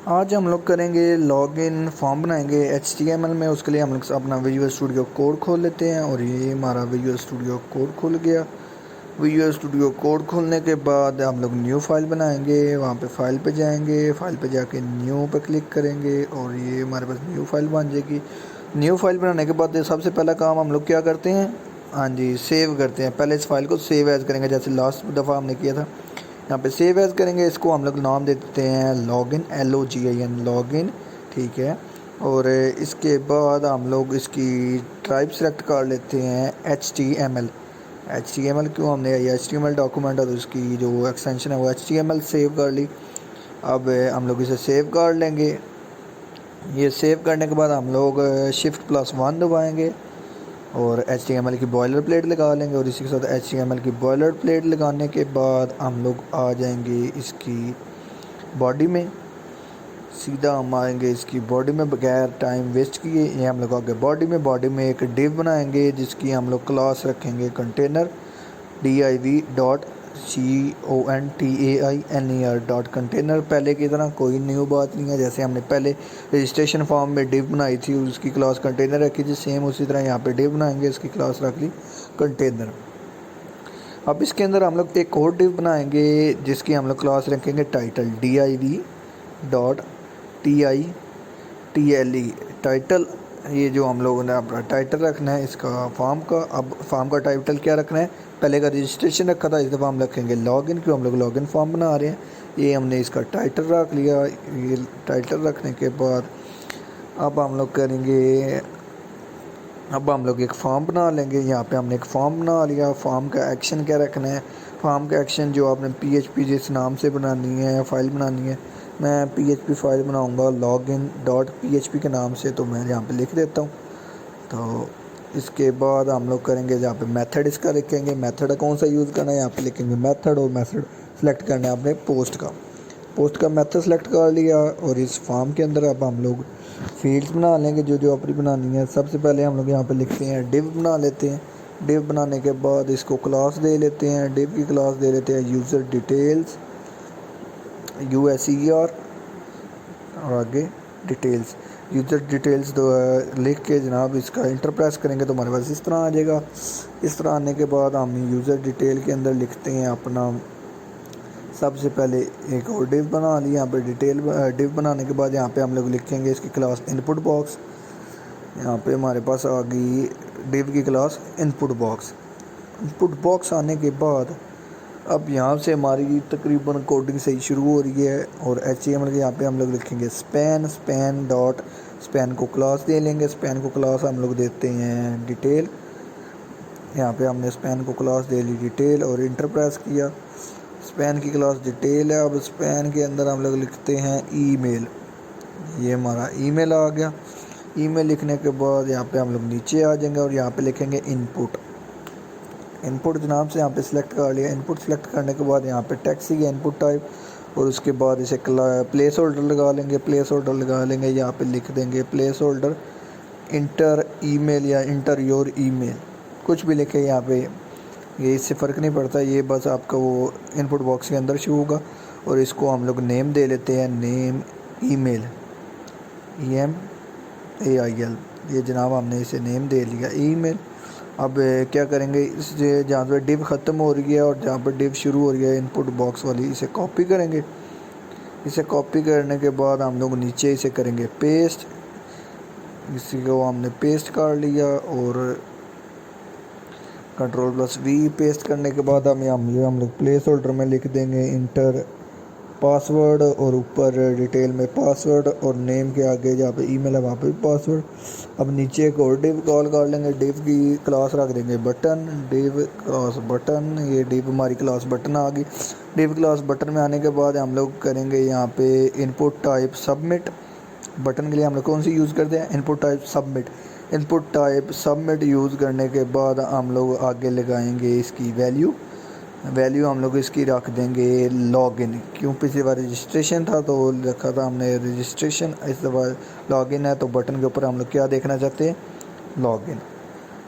आज हम लोग करेंगे लॉगिन फॉर्म बनाएंगे HTML में। उसके लिए हम लोग अपना विजुअल स्टूडियो कोड खोल लेते हैं और ये हमारा विजुअल स्टूडियो कोड खुल गया। विजुअल स्टूडियो कोड खोलने के बाद हम लोग न्यू फाइल बनाएंगे। वहाँ पे फाइल पे जाएंगे, फाइल पे जाके न्यू पे क्लिक करेंगे और ये हमारे पास न्यू फाइल बन जाएगी। न्यू फाइल बनाने के बाद सबसे पहला काम हम लोग क्या करते हैं, हाँ जी, सेव करते हैं। पहले इस फाइल को सेव एज़ करेंगे, जैसे लास्ट दफ़ा हमने किया था। यहाँ पे सेव एज़ करेंगे, इसको हम लोग नाम दे देते हैं लॉगिन, LOGIN, लॉगिन, ठीक है। और इसके बाद हम लोग इसकी टाइप सेलेक्ट कर लेते हैं HTML। क्यों हमने HTML डॉक्यूमेंट है तो उसकी जो एक्सटेंशन है वो HTML सेव कर ली। अब हम लोग इसे सेव कर लेंगे। ये सेव करने के बाद हम लोग Shift+1 दबाएंगे और HTML की बॉयलर प्लेट लगा लेंगे। और इसी के साथ HTML की बॉयलर प्लेट लगाने के बाद हम लोग आ जाएंगे इसकी बॉडी में। सीधा हम आएंगे इसकी बॉडी में बगैर टाइम वेस्ट किए। ये हम लोग आगे बॉडी में एक डिव बनाएंगे जिसकी हम लोग क्लास रखेंगे कंटेनर, div.container। पहले की तरह कोई न्यू बात नहीं है, जैसे हमने पहले रजिस्ट्रेशन फॉर्म में डिव बनाई थी उसकी क्लास कंटेनर रखी थी, सेम उसी तरह यहाँ पे डिव बनाएंगे, इसकी क्लास रख ली कंटेनर। अब इसके अंदर हम लोग एक और डिव बनाएंगे जिसकी हम लोग क्लास रखेंगे टाइटल, div.title, टाइटल। ये जो हम लोगों ने अपना टाइटल रखना है इसका फॉर्म का। अब फॉर्म का टाइटल क्या रखना है, पहले का रजिस्ट्रेशन रखा था, इस दफ़ा हम रखेंगे लॉगिन, क्यों हम लोग लॉगिन फॉर्म बना रहे हैं। ये हमने इसका टाइटल रख लिया। ये टाइटल रखने के बाद अब हम लोग करेंगे, अब हम लोग एक फॉर्म बना लेंगे। यहाँ पे हमने एक फॉर्म बना लिया। फॉर्म का एक्शन क्या रखना है, फॉर्म का एक्शन जो आपने PHP जिस नाम से बनानी है, फाइल बनानी है, मैं PHP फाइल बनाऊँगा login.php के नाम से, तो मैं यहाँ पे लिख देता हूँ। तो इसके बाद हम लोग करेंगे जहाँ पे मेथड इसका लिखेंगे, मेथड कौन सा यूज़ करना है, यहाँ पे लिखेंगे मेथड, और मेथड सेलेक्ट करना है अपने पोस्ट का मेथड सेलेक्ट कर लिया। और इस फॉर्म के अंदर अब हम लोग फील्ड्स बना लेंगे जो जो अपनी बनानी है। सबसे पहले हम लोग यहाँ पे लिखते हैं डिव बना लेते हैं। डिव बनाने के बाद इसको क्लास दे लेते हैं, डिव की क्लास दे लेते हैं यूज़र डिटेल्स, USER, और आगे डिटेल्स, यूज़र डिटेल्स तो लिख के जनाब इसका इंटर प्रेस करेंगे तो हमारे पास इस तरह आ जाएगा। इस तरह आने के बाद हम यूज़र डिटेल के अंदर लिखते हैं अपना, सबसे पहले एक और डिव बना लिया। यहाँ पे डिव बनाने के बाद यहाँ पे हम लोग लिखेंगे इसकी क्लास इनपुट बॉक्स। यहाँ पे हमारे पास आ गई डिव की क्लास इनपुट बॉक्स आने के बाद अब यहाँ से हमारी तकरीबन कोडिंग सही शुरू हो रही है। और HTML के यहाँ पे हम लोग लिखेंगे स्पैन को क्लास दे लेंगे। स्पैन को क्लास हम लोग देते हैं डिटेल। यहाँ पे हमने स्पैन को क्लास दे ली डिटेल और इंटर प्रेस किया। स्पैन की क्लास डिटेल है। अब स्पैन के अंदर हम लोग लिखते हैं ईमेल। ये हमारा ईमेल आ गया। ईमेल लिखने के बाद यहाँ पे हम लोग नीचे आ जाएंगे और यहाँ पे लिखेंगे इनपुट जनाब से यहाँ पे सिलेक्ट कर लिया। इनपुट सेलेक्ट करने के बाद यहाँ पे टेक्स्ट की इनपुट टाइप, और उसके बाद इसे प्लेस होल्डर लगा लेंगे। यहाँ पे लिख देंगे प्लेस होल्डर इंटर ईमेल या इंटर योर ईमेल, कुछ भी लिखे यहाँ पे, ये इससे फ़र्क नहीं पड़ता, ये बस आपका वो इनपुट बॉक्स के अंदर शो होगा। और इसको हम लोग नेम दे लेते हैं, नेम ईमेल, EMAIL। ये जनाब हमने इसे नेम दे लिया ईमेल। अब क्या करेंगे, इस जहाँ पर डिव ख़त्म हो रही है और जहाँ पर डिव शुरू हो रही है इनपुट बॉक्स वाली, इसे कॉपी करेंगे। इसे कॉपी करने के बाद हम लोग नीचे इसे करेंगे पेस्ट। इसी को हमने पेस्ट कर लिया और Ctrl+V पेस्ट करने के बाद हम लोग प्लेस होल्डर में लिख देंगे इंटर पासवर्ड, और ऊपर डिटेल में पासवर्ड, और नेम के आगे जहाँ पे ईमेल है वहाँ पे पासवर्ड। अब नीचे एक और डिव कॉल कर लेंगे। डिव की क्लास रख देंगे बटन, डिव क्लास बटन। ये डिव हमारी क्लास बटन आ गई। डिव क्लास बटन में आने के बाद हम लोग करेंगे यहाँ पे इनपुट टाइप सबमिट। बटन के लिए हम लोग कौन सी यूज़ करते हैं, input type submit. Input type submit use करने के बाद हम लोग आगे लगाएंगे इसकी वैल्यू हम लोग इसकी रख देंगे लॉगिन। क्यों, पिछली बार रजिस्ट्रेशन था तो रखा था हमने रजिस्ट्रेशन, इस दफ़ा लॉगिन है तो बटन के ऊपर हम लोग क्या देखना चाहते हैं, लॉगिन।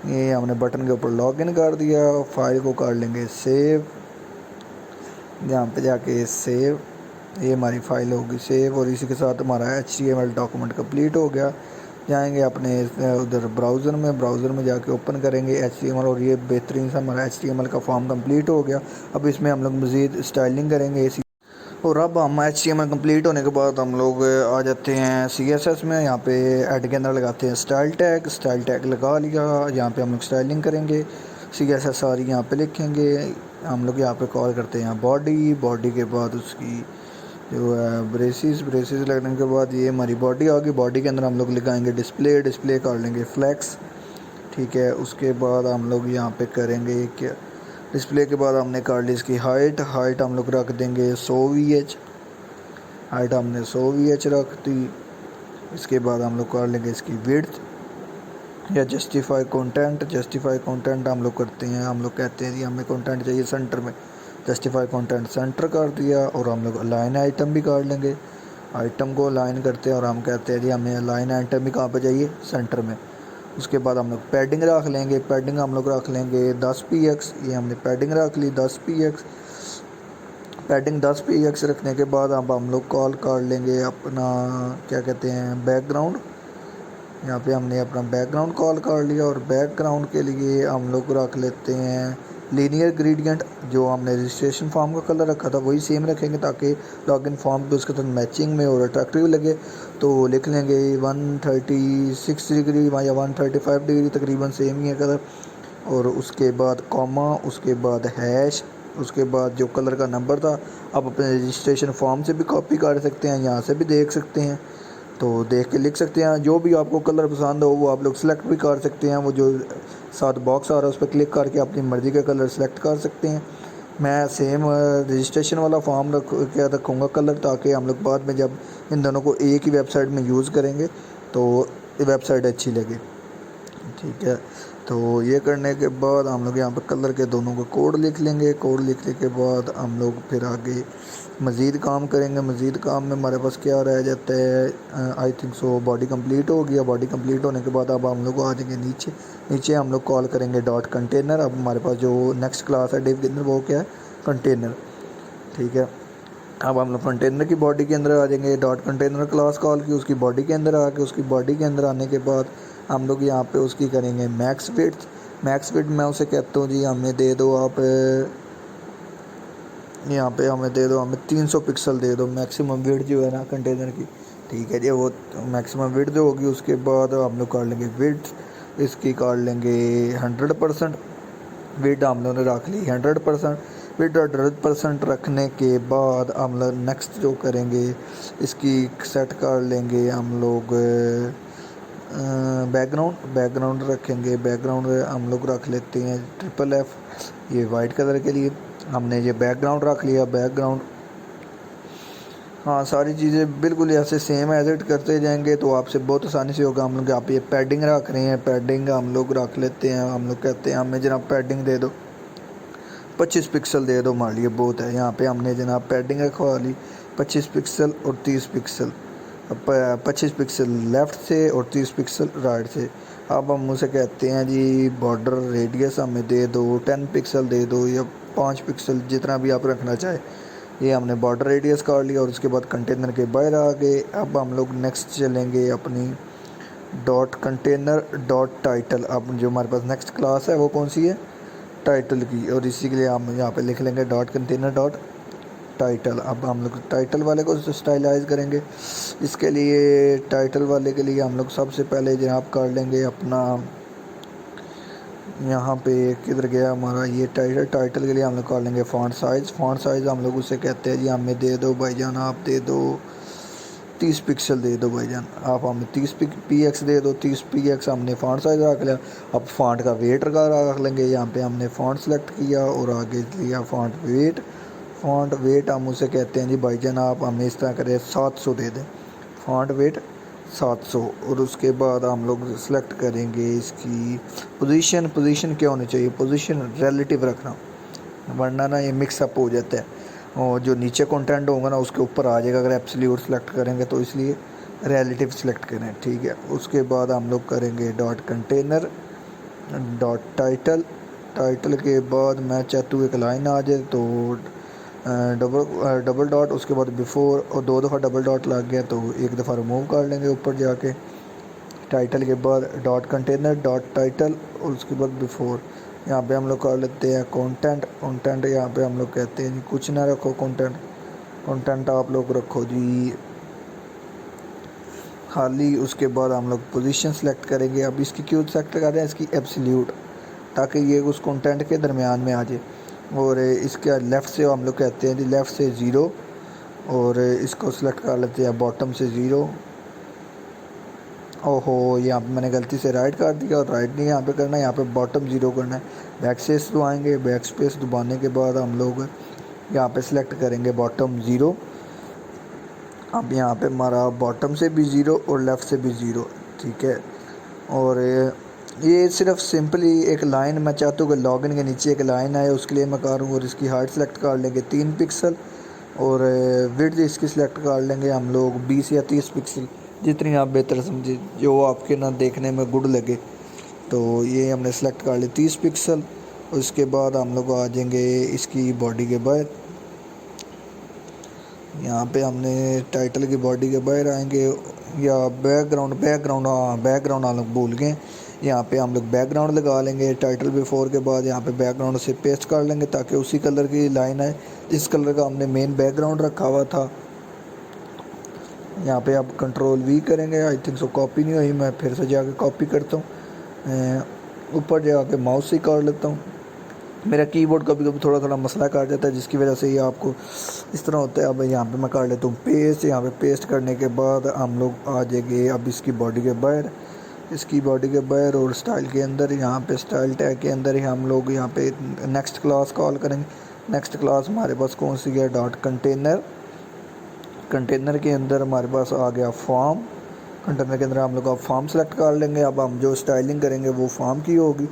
ये हमने बटन के ऊपर लॉगिन कर दिया। फाइल को कर लेंगे सेव, यहाँ पे जाके सेव, ये हमारी फ़ाइल होगी सेव और इसी के साथ हमारा HTML डॉक्यूमेंट कंप्लीट हो गया। जाएंगे अपने उधर ब्राउज़र में जाके ओपन करेंगे HTML और ये बेहतरीन सा हमारा HTML का फॉर्म कंप्लीट हो गया। अब इसमें हम लोग मज़ीद स्टाइलिंग करेंगे और अब हम HTML कंप्लीट होने के बाद हम लोग आ जाते हैं CSS में। यहाँ पे ऐड के अंदर लगाते हैं स्टाइल टैग लगा लिया। यहाँ पे हम लोग स्टाइलिंग करेंगे, CSS सारी यहाँ पे लिखेंगे। हम लोग यहाँ पे कॉल करते हैं बॉडी के बाद उसकी जो है ब्रेसिस लगने के बाद ये हमारी बॉडी आ गई। बॉडी के अंदर हम लोग लगाएंगे डिस्प्ले कर लेंगे फ्लैक्स, ठीक है। उसके बाद हम लोग यहाँ पे करेंगे क्या, डिस्प्ले के बाद हमने कर ली इसकी हाइट हम लोग रख देंगे 100 VH, हाइट हमने 100 VH रख दी। इसके बाद हम लोग कर लेंगे इसकी विड्थ या जस्टिफाई कंटेंट हम लोग करते हैं, हम लोग कहते हैं जी हमें कंटेंट चाहिए सेंटर में, जस्टिफाई कंटेंट सेंटर कर दिया। और हम लोग अलाइन आइटम भी कर लेंगे, आइटम को अलाइन करते हैं और हम कहते हैं जी हमें अलाइन आइटम भी कहाँ पे चाहिए, सेंटर में। उसके बाद हम लोग पैडिंग रख लेंगे, पैडिंग हम लोग रख लेंगे 10 px, ये हमने पैडिंग रख ली 10 px। पैडिंग 10 px रखने के बाद अब हम लोग कॉल कर लेंगे अपना क्या कहते हैं बैकग्राउंड। यहाँ पे हमने अपना बैकग्राउंड कॉल कर लिया और बैकग्राउंड के लिए हम लोग रख लेते हैं लीनियर ग्रेडियंट। जो हमने रजिस्ट्रेशन फॉर्म का कलर रखा था वही सेम रखेंगे ताकि लॉगिन फॉर्म पे उसके साथ मैचिंग में और अट्रैक्टिव लगे। तो लिख लेंगे 136 डिग्री या 135 डिग्री तकरीबन सेम ही है कलर। और उसके बाद कॉमा, उसके बाद हैश, उसके बाद जो कलर का नंबर था आप अपने रजिस्ट्रेशन फॉर्म से भी कॉपी कर सकते हैं, यहाँ से भी देख सकते हैं। तो देख के लिख सकते हैं, जो भी आपको कलर पसंद हो वो आप लोग सेलेक्ट भी कर सकते हैं। वो जो साथ बॉक्स आ रहा है उस पर क्लिक करके अपनी मर्ज़ी का कलर सेलेक्ट कर सकते हैं। मैं सेम रजिस्ट्रेशन वाला फॉर्म रखूँगा कलर, ताकि हम लोग बाद में जब इन दोनों को एक ही वेबसाइट में यूज़ करेंगे तो वेबसाइट अच्छी लगे, ठीक है। तो ये करने के बाद हम लोग यहाँ पर कलर के दोनों का कोड लिख लेंगे। कोड लिखने के बाद हम लोग फिर आगे मज़ीद काम करेंगे। मज़ीद काम में हमारे पास क्या रह जाता है, I think so body complete हो गया। बॉडी कंप्लीट होने के बाद अब हम लोग आ जाएंगे नीचे हम लोग कॉल करेंगे डॉट कंटेनर। अब हमारे पास जो नेक्स्ट क्लास है डिव के अंदर वो क्या है, कंटेनर, ठीक है। अब हम लोग कंटेनर की बॉडी के अंदर आ जाएंगे, डॉट कंटेनर क्लास कॉल की, उसकी बॉडी के अंदर आके उसकी बॉडी के अंदर आने के बाद हम लोग यहाँ पे उसकी करेंगे मैक्स विड्थ मैं उसे कहता हूँ जी हमें दे दो आप, यहाँ पे हमें दे दो, हमें 300 पिक्सल दे दो मैक्सिमम विड्थ जो है ना कंटेनर की, ठीक है जी। वो मैक्सिमम विड्थ जो होगी उसके बाद हम लोग कर लेंगे विड्थ, इसकी कर लेंगे 100%। विड्थ हम लोगों ने रख ली 100%। विड्थ 100% रखने के बाद हम लोग नेक्स्ट जो करेंगे इसकी सेट कर लेंगे हम लोग बैकग्राउंड रखेंगे। बैकग्राउंड हम लोग रख लेते हैं FFF, ये वाइट कलर के लिए हमने ये बैकग्राउंड रख लिया। बैकग्राउंड, हाँ सारी चीज़ें बिल्कुल ऐसे सेम एडिट करते जाएंगे तो आपसे बहुत आसानी से होगा। हम लोग यहाँ पे पैडिंग रख रहे हैं, पैडिंग हम लोग रख लेते हैं। हम लोग कहते हैं हमें जनाब पैडिंग दे दो 25 पिक्सल दे दो, मान लिए बहुत है। यहाँ पे हमने जनाब पैडिंग रखवा ली 25 पिक्सल और 30 पिक्सल, 25 पिक्सल लेफ़्ट से और 30 पिक्सल राइट से। अब हम उसे कहते हैं जी बॉर्डर रेडियस हमें दे दो 10 पिक्सल दे दो या 5 पिक्सल, जितना भी आप रखना चाहे। ये हमने बॉर्डर रेडियस कर लिया और उसके बाद कंटेनर के बाहर आ गए। अब हम लोग नेक्स्ट चलेंगे अपनी डॉट कंटेनर डॉट टाइटल। अब जो हमारे पास नेक्स्ट क्लास है वो कौन सी है, टाइटल की, और इसी के लिए हम यहाँ पे लिख लेंगे डॉट कंटेनर डॉट टाइटल। अब हम लोग टाइटल वाले को स्टाइलाइज करेंगे। इसके लिए टाइटल वाले के लिए हम लोग सबसे पहले जनाब कर लेंगे अपना, यहाँ पे किधर गया हमारा ये टाइटल के लिए हम लोग कर लेंगे फ़ॉन्ट साइज़ हम लोग उसे कहते हैं जी हमें दे दो भाईजान, आप दे दो 30 पिक्सल दे दो भाईजान, आप हमें 30 px दे दो। 30 px हमने फ़ॉन्ट साइज़ रख लिया। अब फ़ॉन्ट का वेट रख लेंगे। यहाँ पे हमने फ़ॉन्ट सेलेक्ट किया और आगे लिया फ़ॉन्ट वेट हम उसे कहते हैं जी भाईजान आप हमें इस तरह करें 700 दे दें, फ़ॉन्ट वेट 700। और उसके बाद हम लोग सेलेक्ट करेंगे इसकी पोजीशन क्या होनी चाहिए, पोजीशन रिलेटिव रखना, वरना ना ये मिक्सअप हो जाता है और जो नीचे कंटेंट होगा ना उसके ऊपर आ जाएगा अगर एब्सोल्यूट सेलेक्ट करेंगे, तो इसलिए रिलेटिव सेलेक्ट करें, ठीक है। उसके बाद हम लोग करेंगे डॉट कंटेनर डॉट टाइटल के बाद मैं चाहता हूँ एक लाइन आ जाए तो डबल डॉट, उसके बाद बिफोर, और 2 दफ़ा डबल डॉट लग गया तो एक दफ़ा रिमूव कर लेंगे ऊपर जाके। टाइटल के बाद डॉट कंटेनर डॉट टाइटल, और उसके बाद बिफोर। यहाँ पे हम लोग कर लेते हैं कंटेंट। कंटेंट यहाँ पे हम लोग कहते हैं जी कुछ ना रखो, कंटेंट कंटेंट आप लोग रखो जी खाली। उसके बाद हम लोग पोजीशन सेलेक्ट करेंगे। अब इसकी क्यों सेलेक्ट कर रहे हैं, इसकी एब्सोल्यूट, ताकि ये उस कंटेंट के दरमियान में आ जाए। और इसके लेफ़्ट से हम लोग कहते हैं जी लेफ़्ट से 0, और इसको सेलेक्ट कर लेते हैं बॉटम से 0। ओहो, यहाँ पे मैंने गलती से राइट कर दिया, और राइट नहीं यहाँ पे करना है, यहाँ पे बॉटम 0 करना है। बैक स्पेस दबाएंगे, बैक स्पेस दबाने के बाद हम लोग यहाँ पे सिलेक्ट करेंगे बॉटम 0। अब यहाँ पे हमारा बॉटम से भी 0 और लेफ़्ट से भी 0, ठीक है। और ये सिर्फ सिंपली एक लाइन, मैं चाहता हूँ कि लॉगिन के नीचे एक लाइन आए, उसके लिए मैं कर रहा हूँ। और इसकी हाइट सेलेक्ट कर लेंगे 3 पिक्सल, और विड्थ इसकी सिलेक्ट कर लेंगे हम लोग 20 या 30 पिक्सल, जितनी आप बेहतर समझे, जो आपके ना देखने में गुड लगे। तो ये हमने सेलेक्ट कर ली 30 पिक्सल। उसके बाद हम लोग आ जाएंगे इसकी बॉडी के बाहर। यहाँ पे हमने टाइटल की बॉडी के बाहर आएंगे, या बैकग्राउंड हाँ बैकग्राउंड हम लोग भूल गए। यहाँ पे हम लोग बैकग्राउंड लगा लेंगे टाइटल बिफोर के बाद। यहाँ पे बैकग्राउंड से पेस्ट कर लेंगे ताकि उसी कलर की लाइन आए जिस कलर का हमने मेन बैकग्राउंड रखा हुआ था। यहाँ पे अब कंट्रोल V करेंगे। आई थिंक सो कॉपी नहीं हुई, मैं फिर से जाके कॉपी करता हूँ। ऊपर जाके माउस से कर लेता हूँ। मेरा कीबोर्ड कभी कभी थोड़ा थोड़ा मसला कर जाता है, जिसकी वजह से ये आपको इस तरह होता है। अब यहाँ पे मैं कर लेता हूँ पेस्ट। यहाँ पे पेस्ट करने के बाद हम लोग आ जाएंगे अब इसकी बॉडी के बाहर, इसकी बॉडी के बाहर, और स्टाइल के अंदर। यहाँ पे स्टाइल टैग के अंदर ही हम लोग यहाँ पे नेक्स्ट क्लास कॉल करेंगे। नेक्स्ट क्लास हमारे पास कौन सी है, डॉट कंटेनर। कंटेनर के अंदर हमारे पास आ गया फॉर्म। कंटेनर के अंदर हम लोग अब फॉर्म सेलेक्ट कर लेंगे। अब हम जो स्टाइलिंग करेंगे वो फॉर्म की होगी।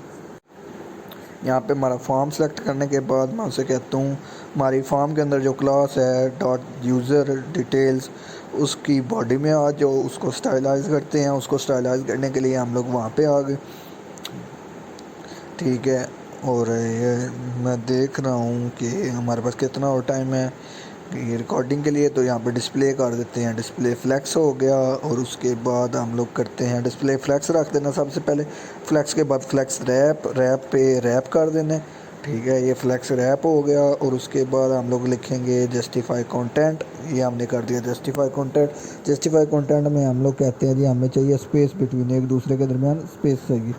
यहाँ पे हमारा फॉर्म सेलेक्ट करने के बाद मैं उसे कहता हूँ हमारी फॉर्म के अंदर जो क्लास है डॉट यूज़र डिटेल्स, उसकी बॉडी में आ जो उसको स्टाइलाइज करते हैं। उसको स्टाइलाइज करने के लिए हम लोग वहाँ पे आ गए, ठीक है। और ये मैं देख रहा हूँ कि हमारे पास कितना और टाइम है ये रिकॉर्डिंग के लिए, तो यहाँ पे डिस्प्ले कर देते हैं। डिस्प्ले फ्लैक्स हो गया, और उसके बाद हम लोग करते हैं डिस्प्ले फ्लैक्स रख देना सबसे पहले। फ्लैक्स के बाद फ्लैक्स रैप पे रैप कर देना, ठीक है। ये फ्लैक्स रैप हो गया, और उसके बाद हम लोग लिखेंगे जस्टिफाई कंटेंट। ये हमने कर दिया जस्टिफाई कंटेंट। जस्टिफाई कंटेंट में हम लोग कहते हैं जी हमें चाहिए स्पेस बिटवीन, एक दूसरे के दरमियान स्पेस चाहिए।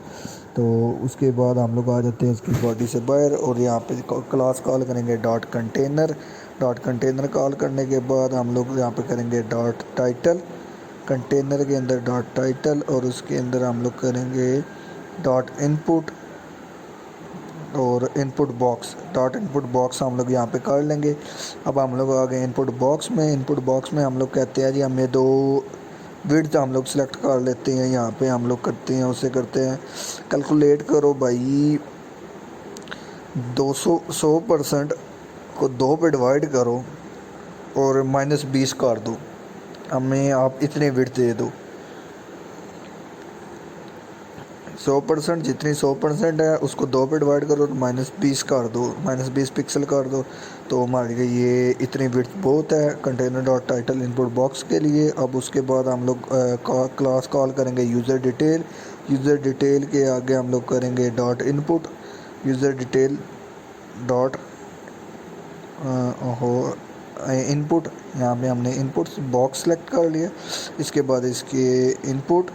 तो उसके बाद हम लोग आ जाते हैं इसकी बॉडी से बाहर, और यहाँ पे क्लास कॉल करेंगे dot container. Dot container call करने के बाद हम लोग यहाँ पे करेंगे डॉट टाइटल। कंटेनर के अंदर डॉट टाइटल, और उसके अंदर हम लोग करेंगे डॉट इनपुट और input box. Dot input box हम लोग यहाँ पे कर लेंगे। अब हम लोग आ गए इनपुट बॉक्स में। इनपुट बॉक्स में हम लोग कहते हैं जी हमें 2 विड्थ हम लोग सेलेक्ट कर लेते हैं। यहाँ पे हम लोग करते हैं उसे करते हैं कैलकुलेट करो भाई 100% को 2 पे डिवाइड करो और -20 कर दो। हमें आप इतने विड्थ दे दो 100%, जितनी 100% है उसको 2 पे डिवाइड करो तो -20 कर दो, -20 पिक्सल कर दो। तो हमारे लिए ये इतनी विड्थ बहुत है container dot title input box के लिए। अब उसके बाद हम लोग क्लास कॉल करेंगे यूज़र डिटेल। यूज़र डिटेल के आगे हम लोग करेंगे dot input user detail dot हो इनपुट। यहाँ पे हमने इनपुट बॉक्स सेलेक्ट कर लिया। इसके बाद इसके input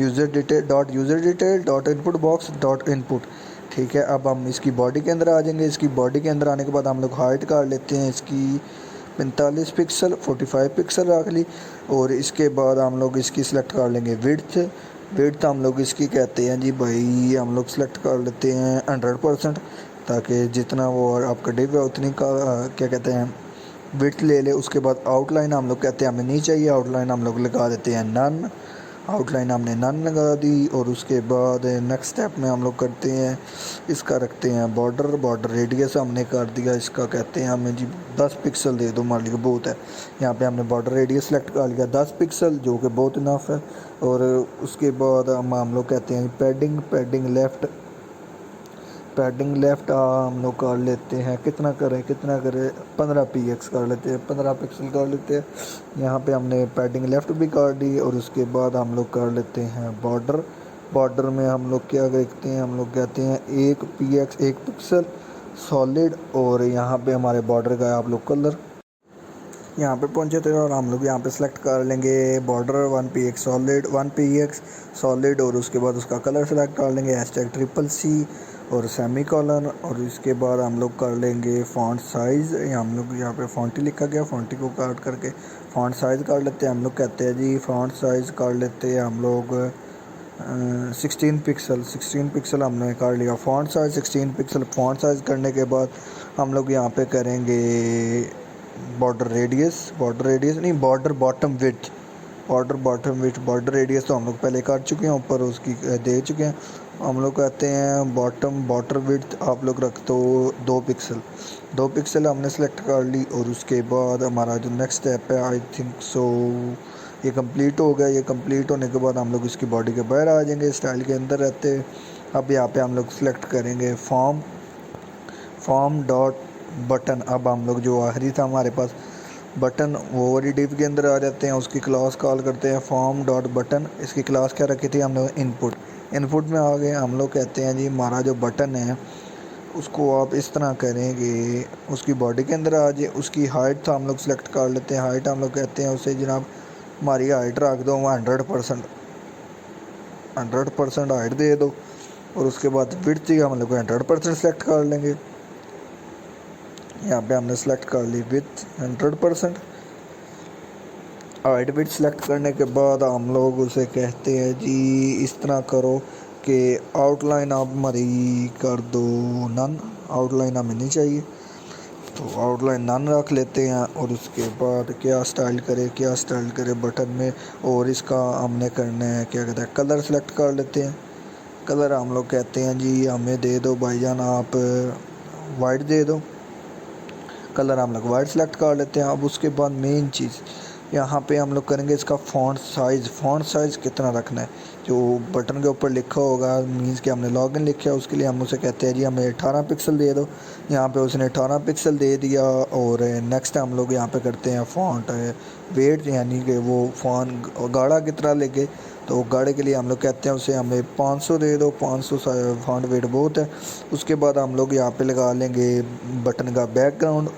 user detail dot input box dot input, ठीक है। अब हम इसकी बॉडी के अंदर आ जाएंगे। इसकी बॉडी के अंदर आने के बाद हम लोग हाइट कर लेते हैं इसकी 45 पिक्सल, 45 पिक्सल रख ली। और इसके बाद हम लोग इसकी सिलेक्ट कर लेंगे विड्थ हम लोग इसकी कहते हैं जी भाई, हम लोग सेलेक्ट कर लेते हैं 100%, ताकि जितना वो आपका डिव है उतनी का क्या कहते हैं विड्थ ले ले। उसके बाद आउटलाइन हम लोग कहते हैं हमें नहीं चाहिए, आउटलाइन हम लोग लगा देते हैं नन। आउटलाइन हमने नन लगा दी। और उसके बाद नेक्स्ट स्टेप में हम लोग करते हैं इसका रखते हैं बॉर्डर रेडियस हमने कर दिया। इसका कहते हैं हमें जी 10 पिक्सल दे दो, मान लीजिए बहुत है। यहाँ पे हमने बॉर्डर रेडियस सेलेक्ट कर लिया 10 पिक्सल, जो कि बहुत इनफ है। और उसके बाद हम लोग कहते हैं पैडिंग पैडिंग लेफ़्ट हम लोग कर लेते हैं, कितना करें 15 px कर लेते हैं, 15 पिक्सल कर लेते हैं। यहाँ पे हमने पैडिंग लेफ़्ट भी कर दी और उसके बाद हम लोग कर लेते हैं बॉर्डर। बॉर्डर में हम लोग क्या देखते हैं, हम लोग कहते हैं 1 px 1 पिक्सल सॉलिड, और यहाँ पे हमारे बॉर्डर का आप लोग कलर यहाँ पे पहुँचे थे और हम लोग यहाँ पे सेलेक्ट कर लेंगे border 1 px solid 1 px solid, और उसके बाद उसका कलर सेलेक्ट कर लेंगे #CCC और सेमी कॉलन, और इसके बाद हम लोग कर लेंगे फ़ॉन्ट साइज़। हम लोग यहाँ पे फ़ॉन्टी लिखा गया, फ़ॉन्टी को काट करके फ़ॉन्ट साइज़ कर लेते हैं। हम लोग कहते हैं जी फ़ॉन्ट साइज़ कर लेते हैं हम लोग 16 पिक्सल हमने कर लिया font size 16 pixel. Font size करने के बाद हम लोग यहाँ पे करेंगे बॉर्डर रेडियस नहीं, border bottom width, border radius तो हम लोग पहले कर चुके हैं, ऊपर उसकी दे चुके हैं। हम लोग कहते हैं बॉर्डर विड्थ आप लोग रख दो 2 पिक्सल हमने सेलेक्ट कर ली, और उसके बाद हमारा जो नेक्स्ट स्टेप है आई थिंक सो ये कंप्लीट हो गया। ये कंप्लीट होने के बाद हम लोग इसकी बॉडी के बाहर आ जाएंगे, स्टाइल के अंदर रहते। अब यहाँ पे हम लोग सेलेक्ट करेंगे फॉर्म डॉट बटन। अब हम लोग जो आखिरी था हमारे पास बटन, वो ओवरी डिव के अंदर आ जाते हैं, उसकी क्लास कॉल करते हैं फॉर्म डॉट बटन। इसकी क्लास क्या रखी थी हमने, इनपुट में आ गए। हम लोग कहते हैं जी हमारा जो बटन है उसको आप इस तरह करेंगे उसकी बॉडी के अंदर आ जाए। उसकी हाइट था हम लोग सेलेक्ट कर लेते हैं, हाइट हम लोग कहते हैं उसे जनाब हमारी हाइट रख दो 100% हाइट दे दो, और उसके बाद विड्थ ही हम लोग 100% सेलेक्ट कर लेंगे। यहाँ पे हमने सेलेक्ट कर ली विथ 100%। हाइट विड्थ सेलेक्ट करने के बाद हम लोग उसे कहते हैं जी इस तरह करो कि आउटलाइन आप हमारी कर दो नन, आउटलाइन हमें नहीं चाहिए तो आउटलाइन नन रख लेते हैं। और उसके बाद क्या स्टाइल करे बटन में, और इसका हमने करना है क्या कहते हैं कलर सेलेक्ट कर लेते हैं। कलर हम लोग कहते हैं जी हमें दे दो भाईजान आप वाइट दे दो, कलर हम लोग वाइट सेलेक्ट कर लेते हैं। अब उसके बाद मेन चीज़ यहाँ पे हम लोग करेंगे इसका फ़ॉन्ट साइज़ कितना रखना है। जो बटन के ऊपर लिखा होगा मीन्स कि हमने लॉगिन लिखा है, उसके लिए हम उसे कहते हैं जी हमें 18 पिक्सल दे दो। यहाँ पे उसने 18 पिक्सल दे दिया। और नेक्स्ट हम लोग यहाँ पे करते हैं फ़ॉन्ट वेट, यानी कि वो फ़ॉन्ट गाढ़ा कितना लेके, तो गाढ़े के लिए हम लोग कहते हैं उसे हमें 500 दे दो, 500 फ़ॉन्ट वेट बहुत है। उसके बाद हम लोग यहाँ पे लगा लेंगे बटन का बैकग्राउंड।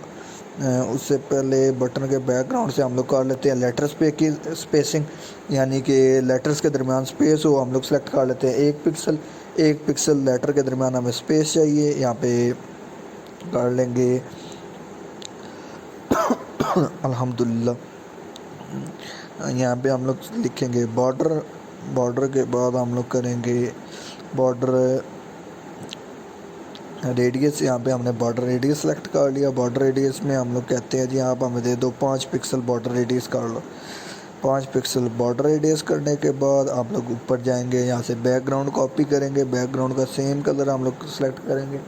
उससे पहले बटन के बैकग्राउंड से हम लोग कर लेते हैं लेटर्स पे की स्पेसिंग, यानी कि लेटर्स के दरमियान स्पेस हो। हम लोग सेलेक्ट कर लेते हैं 1 पिक्सल लेटर के दरमियान हमें स्पेस चाहिए। यहाँ पे कर लेंगे अल्हम्दुलिल्लाह। यहाँ पे हम लोग लिखेंगे बॉर्डर के बाद हम लोग करेंगे बॉर्डर रेडियस। यहाँ पे हमने बॉर्डर रेडियस सेलेक्ट कर लिया। बॉर्डर रेडियस में हम लोग कहते हैं जी आप हमें दे दो 5 पिक्सल बॉर्डर रेडियस कर लो। 5 पिक्सल बॉर्डर रेडियस करने के बाद आप लोग ऊपर जाएंगे, यहाँ से बैकग्राउंड कॉपी करेंगे, बैकग्राउंड का सेम कलर हम लोग सेलेक्ट करेंगे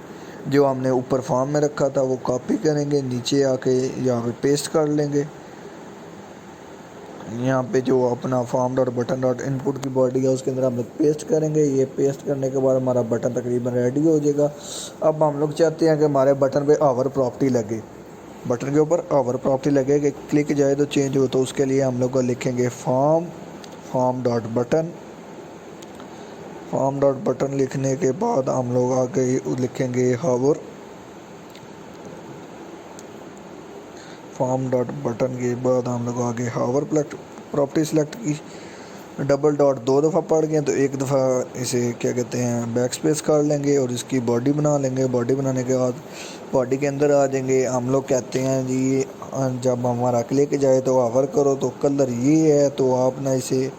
जो हमने ऊपर फॉर्म में रखा था वो कॉपी करेंगे, नीचे आके यहाँ पे पेस्ट कर लेंगे। यहाँ पे जो अपना form dot button dot input की बॉडी है उसके अंदर हम लोग पेस्ट करेंगे। ये पेस्ट करने के बाद हमारा बटन तकरीबन रेडी हो जाएगा। अब हम लोग चाहते हैं कि हमारे बटन पे आवर प्रॉपर्टी लगे, बटन के ऊपर आवर प्रॉपर्टी लगे कि क्लिक जाए तो चेंज हो, तो उसके लिए हम लोग लिखेंगे फॉर्म डॉट बटन लिखने के बाद हम लोग आगे लिखेंगे हावर। फॉर्म डॉट बटन के बाद हम लोग आगे हावर प्रॉपर्टी सेलेक्ट की, डबल डॉट 2 दफ़ा पढ़ गए तो एक दफ़ा इसे क्या कहते हैं बैक स्पेस कर लेंगे और इसकी बॉडी बना लेंगे। बॉडी बनाने के बाद बॉडी के अंदर आ जाएंगे। हम लोग कहते हैं जी जब हमारा क्लिक जाए तो हावर करो तो कलर ये है, तो आप ना इसे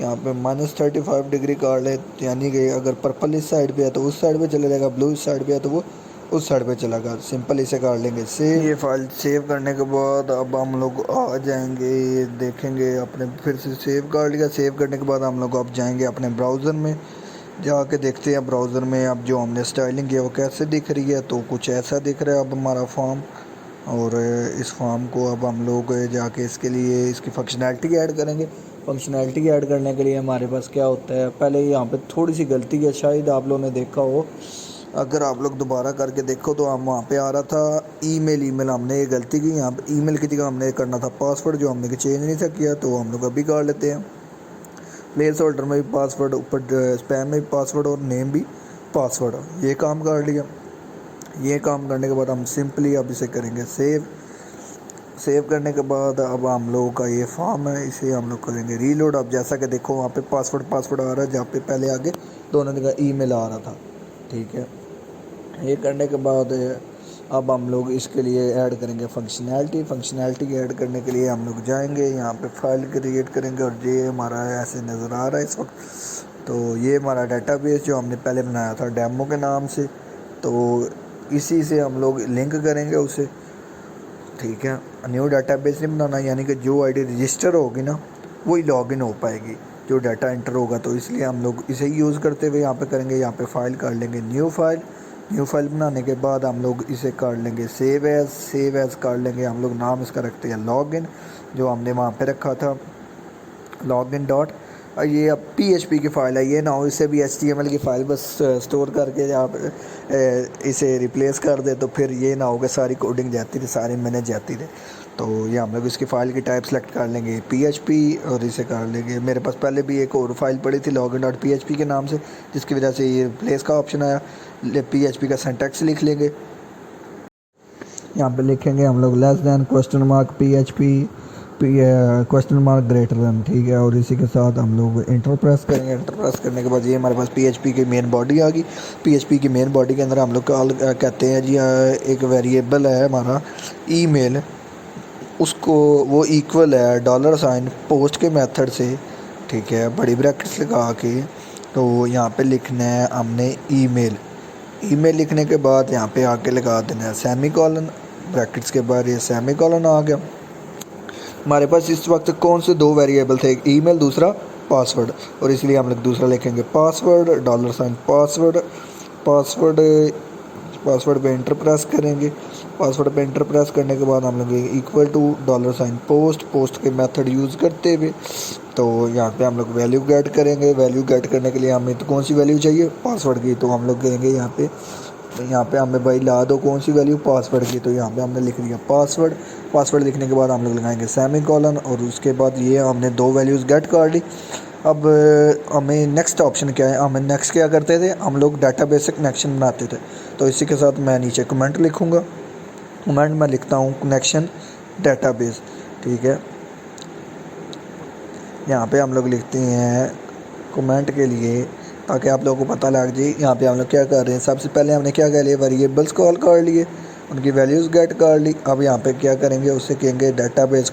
यहाँ पे -35 डिग्री कर ले, यानी कि अगर पर्पल इस साइड पे है तो उस साइड पे चले जाएगा, ब्लू इस साइड पे है तो वो उस साइड पे चलेगा। सिंपल इसे कर लेंगे सेव। ये फाइल सेव करने के बाद अब हम लोग आ जाएंगे, देखेंगे अपने फिर से सेव कर लिया। सेव करने के बाद हम लोग अब जाएंगे अपने ब्राउज़र में, जाके देखते हैं ब्राउज़र में अब जो हमने स्टाइलिंग किया वो कैसे दिख रही है। तो कुछ ऐसा दिख रहा है अब हमारा फॉर्म, और इस फॉर्म को अब हम लोग जाके इसके लिए इसकी फंक्शनैलिटी ऐड करेंगे। फंक्शनैलिटी ऐड करने के लिए हमारे पास क्या होता है, पहले यहाँ पे थोड़ी सी गलती है, शायद आप लोगों ने देखा हो अगर आप लोग दोबारा करके देखो तो हम वहाँ पे आ रहा था ईमेल हमने ये गलती की, यहाँ पे ईमेल की जगह हमने करना था पासवर्ड, जो हमने चेंज नहीं था किया, तो हम लोग अभी कर लेते हैं। प्लेस होल्डर में भी पासवर्ड, ऊपर स्पैम में भी पासवर्ड और नेम भी पासवर्ड, ये काम कर लिया। ये काम करने के बाद हम सिंपली अब इसे करेंगे सेव। सेव करने के बाद अब हम लोगों का ये फॉर्म है, इसे हम लोग करेंगे रीलोड। अब जैसा कि देखो वहाँ पे पासवर्ड आ रहा है, जहाँ पे पहले आगे दोनों जगह ईमेल आ रहा था। ठीक है, ये करने के बाद अब हम लोग इसके लिए ऐड करेंगे फंक्शनैलिटी ऐड करने के लिए हम लोग जाएंगे यहाँ पे फाइल क्रिएट करेंगे, और ये हमारा ऐसे नज़र आ रहा है इस वक्त। तो ये हमारा डेटाबेस जो हमने पहले बनाया था डेमो के नाम से, तो इसी से हम लोग लिंक करेंगे उसे। ठीक है, न्यू डेटाबेस नहीं बनाना, यानी कि जो आईडी रजिस्टर होगी ना वही लॉगिन हो पाएगी, जो डाटा एंटर होगा। तो इसलिए हम लोग इसे ही यूज़ करते हुए यहाँ पे करेंगे, यहाँ पे फाइल कर लेंगे न्यू फाइल बनाने के बाद हम लोग इसे कर लेंगे सेव एज़ कर लेंगे। हम लोग नाम इसका रखते हैं लॉगिन, जो हमने वहाँ पे रखा था लॉगिन डॉट। ये अब PHP की फ़ाइल है, ये ना हो इससे भी HTML की फ़ाइल बस स्टोर करके आप इसे रिप्लेस कर दे, तो फिर ये ना हो कि सारी कोडिंग जाती थी, सारी मैनेज जाती थी। तो ये हम लोग इसकी फ़ाइल की टाइप सेलेक्ट कर लेंगे PHP, और इसे कर लेंगे। मेरे पास पहले भी एक और फाइल पड़ी थी लॉगिन डॉट PHP के नाम से, जिसकी वजह से ये रिप्लेस का ऑप्शन आया। PHP का सिंटैक्स लिख लेंगे, यहाँ पे लिखेंगे हम लोग less than $PHP question mark greater than. ठीक है, और इसी के साथ हम लोग इंटर प्रेस करेंगे। इंटर प्रेस करने के बाद ये हमारे पास PHP की मेन बॉडी आ गई। PHP की मेन बॉडी के अंदर हम लोग कॉल कहते हैं जी, एक वेरिएबल है हमारा ईमेल, उसको वो इक्वल है $, पोस्ट के मेथड से। ठीक है, बड़ी ब्रैकेट्स लगा के, तो यहाँ पे लिखना है हमने ईमेल लिखने के बाद यहाँ पे आके लगा देना है सेमीकोलन, ब्रैकेट्स के बाद ये सेमीकोलन आ गया। हमारे पास इस वक्त कौन से दो वेरिएबल थे, एक ईमेल, दूसरा पासवर्ड, और इसलिए हम लोग दूसरा लिखेंगे पासवर्ड, पासवर्ड पासवर्ड पे इंटर प्रेस करेंगे। पासवर्ड पे इंटर प्रेस करने के बाद हम लोग इक्वल टू $पोस्ट के मेथड यूज़ करते हुए, तो यहाँ पे हम लोग वैल्यू गेट करेंगे। वैल्यू गेट करने के लिए हमें तो कौन सी वैल्यू चाहिए, पासवर्ड की, तो हम लोग कहेंगे यहाँ पे हमें भाई ला दो कौन सी वैल्यू, पासवर्ड की। तो यहाँ पे हमने लिख दिया पासवर्ड लिखने के बाद हम लोग लगाएंगे सेमीकोलन, और उसके बाद ये हमने दो वैल्यूज़ गेट कर ली। अब हमें नेक्स्ट ऑप्शन क्या है, हमें नेक्स्ट क्या करते थे, हम लोग डाटाबेस से कनेक्शन बनाते थे। तो इसी के साथ मैं नीचे कमेंट लिखूँगा, कमेंट में लिखता हूँ कनेक्शन डाटाबेस। ठीक है, यहाँ पे हम लोग लिखते हैं कमेंट के लिए, ताकि आप लोगों को पता लग जाए यहाँ पे हम लोग क्या कर रहे हैं। सबसे पहले हमने क्या कर लिया, वेरिएबल्स कॉल कर लिए, उनकी वैल्यूज़ गेट कर ली। अब यहाँ पे क्या करेंगे, उससे कहेंगे डाटाबेस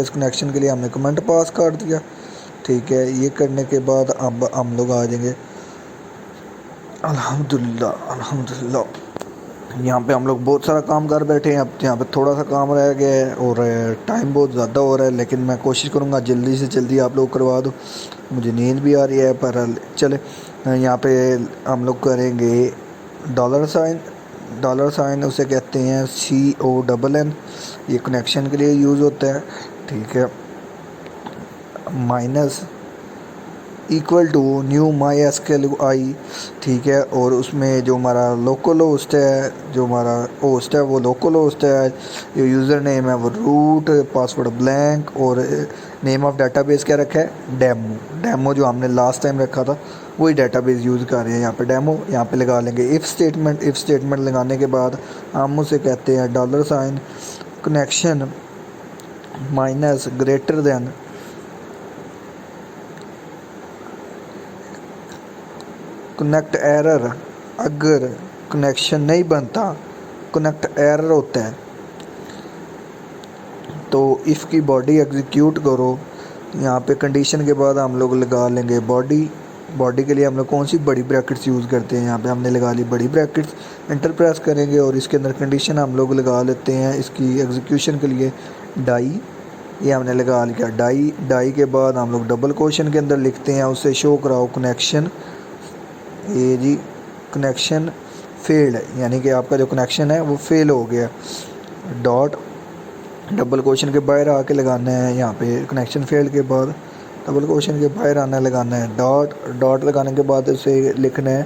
कनेक्शन के लिए हमने कमेंट पास कर दिया। ठीक है, ये करने के बाद अब हम लोग आ जाएंगे अल्हम्दुलिल्लाह। यहाँ पे हम लोग बहुत सारा काम कर बैठे हैं, अब यहाँ पे थोड़ा सा काम रह गया है और टाइम बहुत ज़्यादा हो रहा है, लेकिन मैं कोशिश करूँगा जल्दी से जल्दी आप लोग करवा दो। मुझे नींद भी आ रही है, पर चले। यहाँ पे हम लोग करेंगे $, उसे कहते हैं CONN, ये कनेक्शन के लिए यूज़ होता है। ठीक है, minus equal to new MySQL। ठीक है, और उसमें जो हमारा लोकल होस्ट है, जो हमारा होस्ट है वो लोकल होस्ट है, जो यूज़र नेम है वो रूट, पासवर्ड ब्लैंक, और नेम ऑफ डाटाबेस क्या रखा है, डेमो जो हमने लास्ट टाइम रखा था वही डाटाबेस यूज़ कर रहे हैं। यहाँ पे डेमो, यहाँ पे लगा लेंगे इफ़ स्टेटमेंट लगाने के बाद हम उसे कहते हैं $, connection minus greater than, connect error, अगर कनेक्शन नहीं बनता, कनेक्ट एरर होता है, तो इफ़ की बॉडी एग्जीक्यूट करो। यहाँ पे कंडीशन के बाद हम लोग लगा लेंगे बॉडी के लिए हम लोग कौन सी बड़ी ब्रैकेट्स यूज़ करते हैं, यहाँ पे हमने लगा ली बड़ी ब्रैकेट्स। एंटर प्रेस करेंगे और इसके अंदर कंडीशन हम लोग लगा लेते हैं इसकी एग्जीक्यूशन के लिए डाई, ये हमने लगा लिया डाई के बाद हम लोग डबल क्वेश्चन के अंदर लिखते हैं उसे शो कराओ कनेक्शन, ये जी कनेक्शन फेल्ड, यानी कि आपका जो कनेक्शन है वो फेल हो गया। डॉट डबल क्वेश्चन के बाहर आके लगाना है, यहाँ पे कनेक्शन फेल्ड के बाद डबल क्वेश्चन के बाहर आना लगाना है डॉट लगाने के बाद उसे लिखना है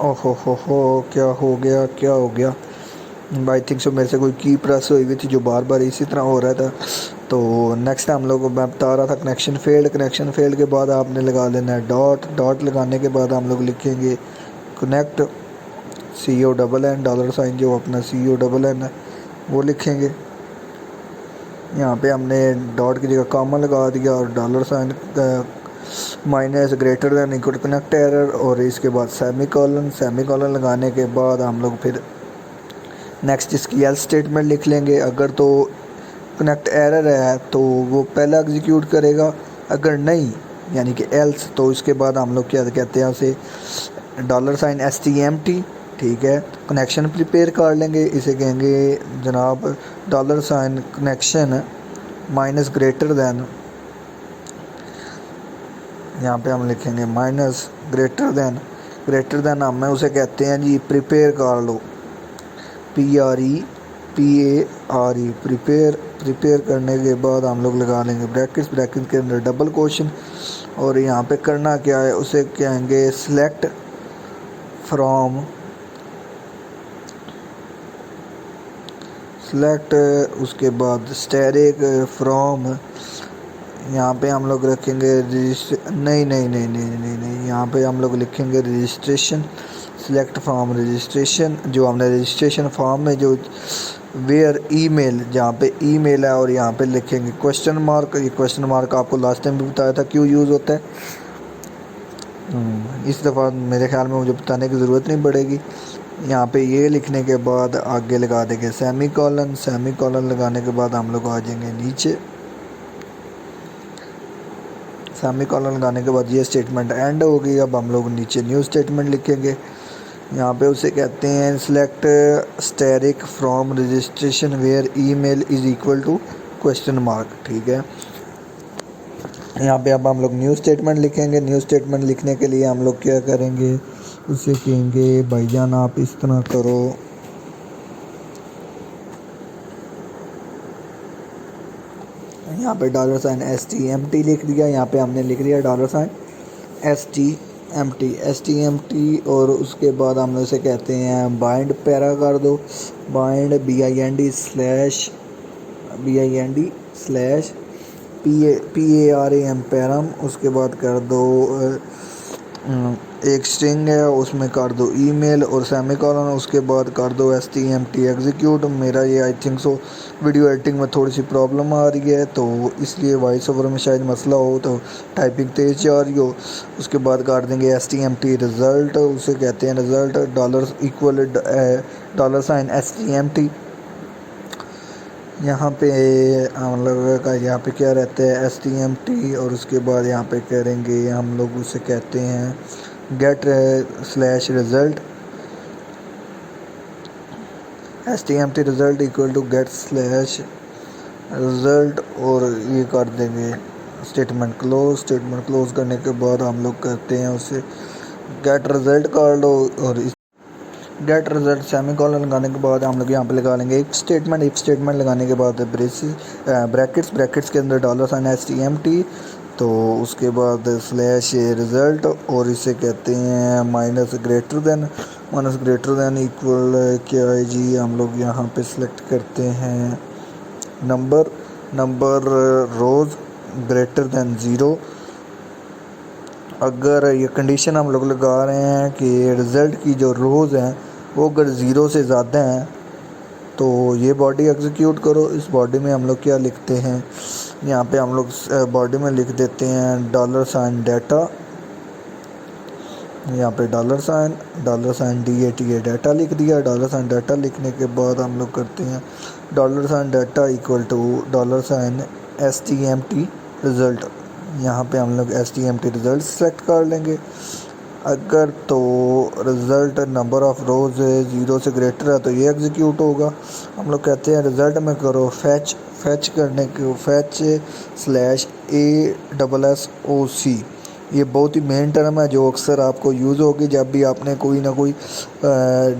ओहो, क्या हो गया, क्या हो गया? आई थिंक सो मेरे से कोई की प्रेस हुई थी जो बार बार इसी तरह हो रहा था। तो नेक्स्ट हम लोग को मैं बता रहा था कनेक्शन फेल्ड के बाद आपने लगा लेना है डॉट लगाने के बाद हम लोग लिखेंगे कनेक्ट CONN $, जो अपना CONN है वो लिखेंगे। यहाँ पे हमने डॉट की जगह कॉमा लगा दिया और $, minus greater than equal connect error, और इसके बाद सेमी कॉलन लगाने के बाद हम लोग फिर नेक्स्ट इसकी एल्स स्टेटमेंट लिख लेंगे। अगर तो कनेक्ट एरर है तो वो पहला एग्जीक्यूट करेगा, अगर नहीं यानी कि एल्स तो इसके बाद हम लोग क्या कहते हैं उसे $STMT, ठीक है। कनेक्शन प्रिपेयर कर लेंगे, इसे कहेंगे जनाब $कनेक्शन माइनस ग्रेटर दैन, यहाँ पे हम लिखेंगे माइनस ग्रेटर दैन हमें उसे कहते हैं जी प्रिपेयर कर लो, PREPARE प्रिपेयर करने के बाद हम लोग लगा लेंगे ब्रैकेट के अंदर डबल क्वेश्चन, और यहाँ पे करना क्या है उसे कहेंगे सिलेक्ट उसके बाद स्टैटिक फ्रॉम, यहाँ पे हम लोग रखेंगे नहीं, यहाँ पे हम लोग लिखेंगे रजिस्ट्रेशन, सिलेक्ट फ्रॉम रजिस्ट्रेशन, जो हमने रजिस्ट्रेशन फॉर्म में जो वेयर ईमेल, जहाँ पे ईमेल है, और यहाँ पे लिखेंगे क्वेश्चन मार्क। ये क्वेश्चन मार्क आपको लास्ट टाइम भी बताया था क्यों यूज़ होता है, इस दफ़ा मेरे ख्याल में मुझे बताने की ज़रूरत नहीं पड़ेगी। यहाँ पे ये लिखने के बाद आगे लगा देंगे सेमी कॉलन लगाने के बाद हम लोग आ जाएंगे नीचे, सेमी कॉलन लगाने के बाद ये स्टेटमेंट एंड होगी। अब हम लोग नीचे न्यू स्टेटमेंट लिखेंगे, यहाँ पे उसे कहते हैं select static from registration where email is equal to question mark, ठीक है। यहाँ पे अब हम लोग न्यू स्टेटमेंट लिखेंगे। न्यू स्टेटमेंट लिखने के लिए हम लोग क्या करेंगे, उसे कहेंगे भाईजान आप इस तरह करो, यहाँ पे $STMT लिख दिया, यहाँ पे हमने लिख दिया $STMT, और उसके बाद हम उसे कहते हैं बाइंड पैरा कर दो, बाइंड BIND PARAM पैरम, उसके बाद कर दो एक स्ट्रिंग है उसमें कर दो ईमेल और सेमीकोलन, उसके बाद कर दो STMT एग्जीक्यूट। मेरा ये I think so video editing में थोड़ी सी प्रॉब्लम आ रही है, तो इसलिए वॉइस ओवर में शायद मसला हो, तो टाइपिंग तेज़ जा रही हो। उसके बाद कर देंगे STMT रिज़ल्ट, उसे कहते हैं रिज़ल्ट $STMT। यहाँ पे हम लोग का यहाँ पे क्या रहता है STMT, और उसके बाद यहाँ पे करेंगे हम लोग उसे कहते हैं get/result, STMT result equal to get/result, और ये कर देंगे स्टेटमेंट क्लोज करने के बाद हम लोग करते हैं उसे get result कर लो, और गेट रिजल्ट सेमीकोलन लगाने के बाद हम लोग यहाँ पे लगा लेंगे इफ स्टेटमेंट लगाने के बाद ब्रैकेट्स के अंदर $STMT, तो उसके बाद /result, और इसे कहते हैं माइनस ग्रेटर देन इक्वल क्या है जी, हम लोग यहाँ पे सिलेक्ट करते हैं नंबर रोज़ ग्रेटर देन 0। अगर ये कंडीशन हम लोग लगा रहे हैं कि रिज़ल्ट की जो रोज़ हैं वो अगर 0 से ज़्यादा हैं तो ये बॉडी एग्जीक्यूट करो। इस बॉडी में हम लोग क्या लिखते हैं, यहाँ पे हम लोग बॉडी में लिख देते हैं $डाटा, यहाँ पे $DATA डाटा लिख दिया। $डाटा लिखने के बाद हम लोग करते हैं $डाटा इक्वल टू $STMT रिज़ल्ट, यहाँ पे हम लोग STMT रिज़ल्ट सेलेक्ट कर लेंगे। अगर तो रिज़ल्ट नंबर ऑफ़ रोज़ 0 से ग्रेटर है तो ये एग्जीक्यूट होगा। हम लोग कहते हैं रिज़ल्ट में करो फैच करने के /ASSOC, ये बहुत ही मेन टर्म है जो अक्सर आपको यूज़ होगी जब भी आपने कोई ना कोई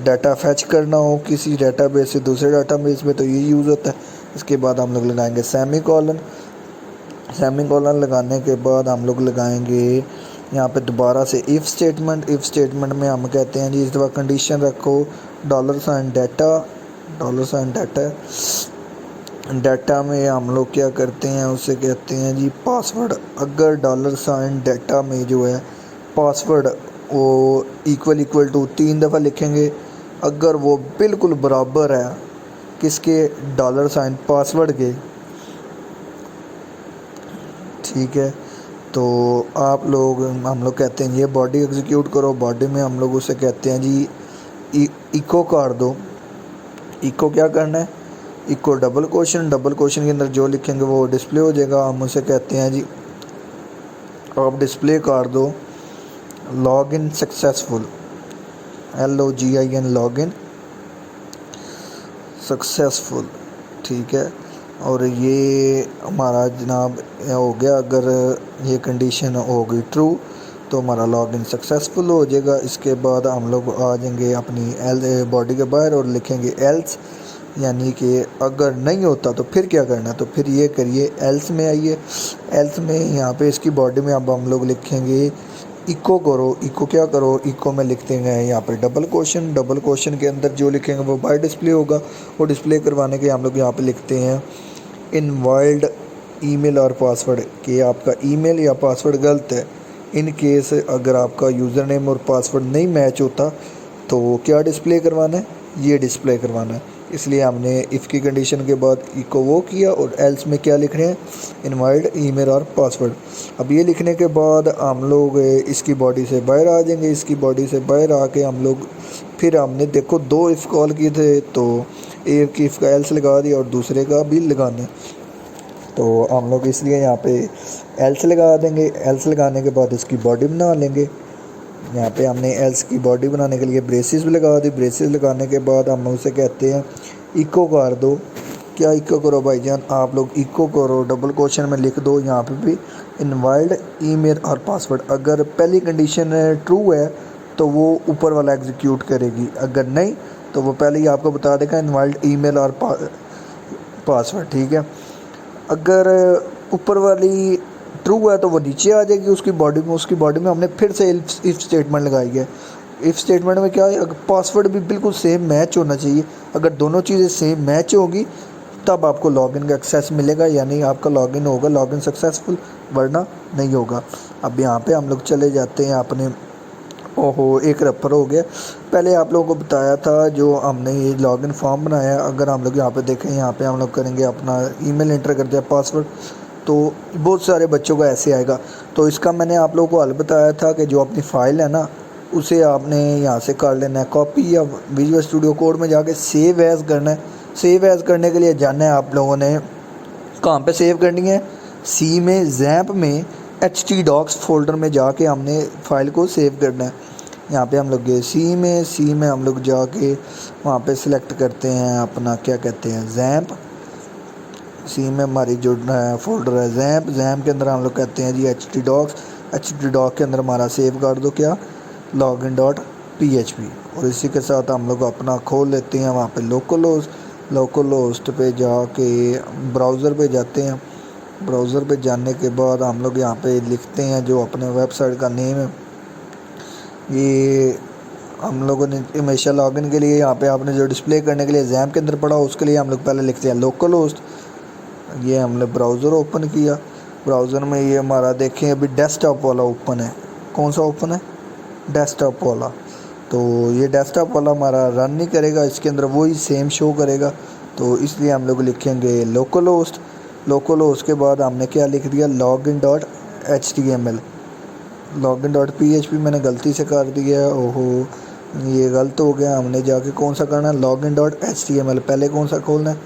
डाटा फैच करना हो किसी डाटाबेस से दूसरे डाटाबेस में, तो ये यूज़ होता है। इसके बाद हम लोग लगाएंगे सेमीकोलन लगाने के बाद हम लोग लगाएंगे यहाँ पे दोबारा से इफ़ स्टेटमेंट में हम कहते हैं जी इस दफ़ा कंडीशन रखो डाटा में हम लोग क्या करते हैं उसे कहते हैं जी पासवर्ड। अगर $डाटा में जो है पासवर्ड वो इक्वल टू 3 दफ़ा लिखेंगे, अगर वो बिल्कुल बराबर है किसके $पासवर्ड के, ठीक है, तो हम लोग कहते हैं ये बॉडी एग्जीक्यूट करो। बॉडी में हम लोग उसे कहते हैं जी इको कर दो। इको क्या करना है, इको डबल क्वेश्चन के अंदर जो लिखेंगे वो डिस्प्ले हो जाएगा। हम उसे कहते हैं जी आप डिस्प्ले कर दो login successful, LOGIN login successful, ठीक है। और ये हमारा जनाब हो गया। अगर ये कंडीशन हो गई ट्रू तो हमारा लॉगिन सक्सेसफुल हो जाएगा। इसके बाद हम लोग आ जाएंगे अपनी बॉडी के बाहर और लिखेंगे एल्स, यानी कि अगर नहीं होता तो फिर क्या करना है, तो फिर ये करिए एल्स में आइए। एल्स में यहाँ पे इसकी बॉडी में अब हम लोग लिखेंगे इको करो। इको क्या करो, इको में लिखते हैं यहाँ पे डबल क्वेश्चन के अंदर जो लिखेंगे वो बाय डिस्प्ले होगा। और डिस्प्ले करवाने के हम लोग यहाँ पे लिखते हैं इनवॉल्ड ईमेल और पासवर्ड, कि आपका ईमेल या पासवर्ड गलत है। इन केस अगर आपका यूज़र नेम और पासवर्ड नहीं मैच होता तो क्या डिस्प्ले करवाना है, ये डिस्प्ले करवाना है। इसलिए हमने इफ़ की कंडीशन के बाद इको वो किया और एल्स में क्या लिख रहे हैं इनवॉल्ड ईमेल और पासवर्ड। अब ये लिखने के बाद हम लोग इसकी बॉडी से बाहर आ जाएंगे। इसकी बॉडी से बाहर आके हम लोग फिर हमने देखो 2 इफ़ कॉल किए थे, तो एक इफ़ का एल्स लगा दिया और दूसरे का भी लगाना, तो हम लोग इसलिए यहाँ पे एल्स लगा देंगे। एल्स लगाने के बाद इसकी बॉडी बना लेंगे। यहाँ पे हमने एल्स की बॉडी बनाने के लिए ब्रेसेस भी लगा दी। ब्रेसेस लगाने के बाद हम उसे कहते हैं इको कर दो। क्या इको करो भाईजान, आप लोग इको करो डबल क्वेश्चन में लिख दो यहाँ पे भी इनवॉल्ड ईमेल और पासवर्ड। अगर पहली कंडीशन ट्रू है तो वो ऊपर वाला एग्जीक्यूट करेगी, अगर नहीं तो वो पहले ही आपको बता देगा इनवॉल्ड ईमेल और पासवर्ड, ठीक है। अगर ऊपर वाली ट्रू है तो वो नीचे आ जाएगी उसकी बॉडी में हमने फिर से इफ़ स्टेटमेंट लगाई है। इफ़ स्टेटमेंट में क्या है, अगर पासवर्ड भी बिल्कुल सेम मैच होना चाहिए। अगर दोनों चीज़ें सेम मैच होगी तब आपको लॉगिन का एक्सेस मिलेगा, यानी आपका लॉगिन होगा, लॉगिन सक्सेसफुल, वरना नहीं होगा। अब यहाँ पे हम लोग चले जाते हैं अपने, ओहो एक रेफर हो गया। पहले आप लोगों को बताया था जो हमने ये लॉगिन फॉर्म बनाया। अगर हम लोग यहाँ पे देखें, यहाँ पे हम लोग करेंगे अपना ईमेल एंटर करते हैं पासवर्ड, तो बहुत सारे बच्चों को ऐसे आएगा। तो इसका मैंने आप लोगों को हल बताया था कि जो अपनी फ़ाइल है ना उसे आपने यहाँ से कर लेना है कॉपी, या विजुअल स्टूडियो कोड में जाके सेव एज़ करना है। सेव एज़ करने के लिए जाना है आप लोगों ने कहाँ पे सेव करनी है, सी में जैम्प में htdocs फोल्डर में जाके हमने फ़ाइल को सेव करना है। यहाँ पे हम लोग गए सी में हम लोग जाके वहाँ पे सिलेक्ट करते हैं अपना क्या कहते हैं जैम्प। सी में हमारी जो फोल्डर है जैम्प के अंदर हम लोग कहते हैं जी htdocs के अंदर हमारा सेव कर दो क्या login.php। और इसी के साथ हम लोग अपना खोल लेते हैं वहाँ पे लोकल होस्ट पे जाके ब्राउज़र पे जाते हैं। ब्राउज़र पे जाने के बाद हम लोग यहाँ पे लिखते हैं जो अपने वेबसाइट का नेम है। ये हम लोगों ने हमेशा लॉगिन के लिए यहाँ पे आपने जो डिस्प्ले करने के लिए जैम्प के अंदर पड़ा उसके लिए हम लोग पहले लिखते हैं लोकल होस्ट। ये हमने ब्राउज़र ओपन किया, ब्राउज़र में ये हमारा देखें अभी डेस्कटॉप वाला ओपन है। कौन सा ओपन है, डेस्कटॉप वाला। तो ये डेस्कटॉप वाला हमारा रन नहीं करेगा, इसके अंदर वही सेम शो करेगा। तो इसलिए हम लोग लिखेंगे लोकल होस्ट के बाद हमने क्या लिख दिया login.html। login.php मैंने गलती से कर दिया, ओहो ये गलत हो गया। हमने जाके कौन सा करना है login.html, पहले कौन सा खोलना है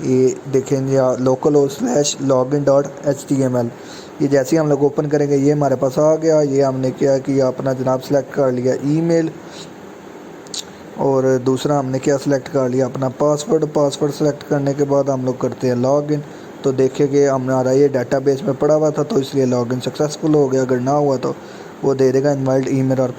ये देखेंगे localhost/login.html। ये जैसे ही हम लोग ओपन करेंगे ये हमारे पास आ गया। ये हमने क्या किया अपना जनाब सेलेक्ट कर लिया ईमेल, और दूसरा हमने क्या सिलेक्ट कर लिया अपना पासवर्ड सेलेक्ट करने के बाद हम लोग करते हैं लॉगिन। तो देखेंगे हमारा ये डाटाबेस में पड़ा हुआ था तो इसलिए लॉगिन सक्सेसफुल हो गया। अगर ना हुआ तो वो दे देगा इनवॉल्ड ईमेल और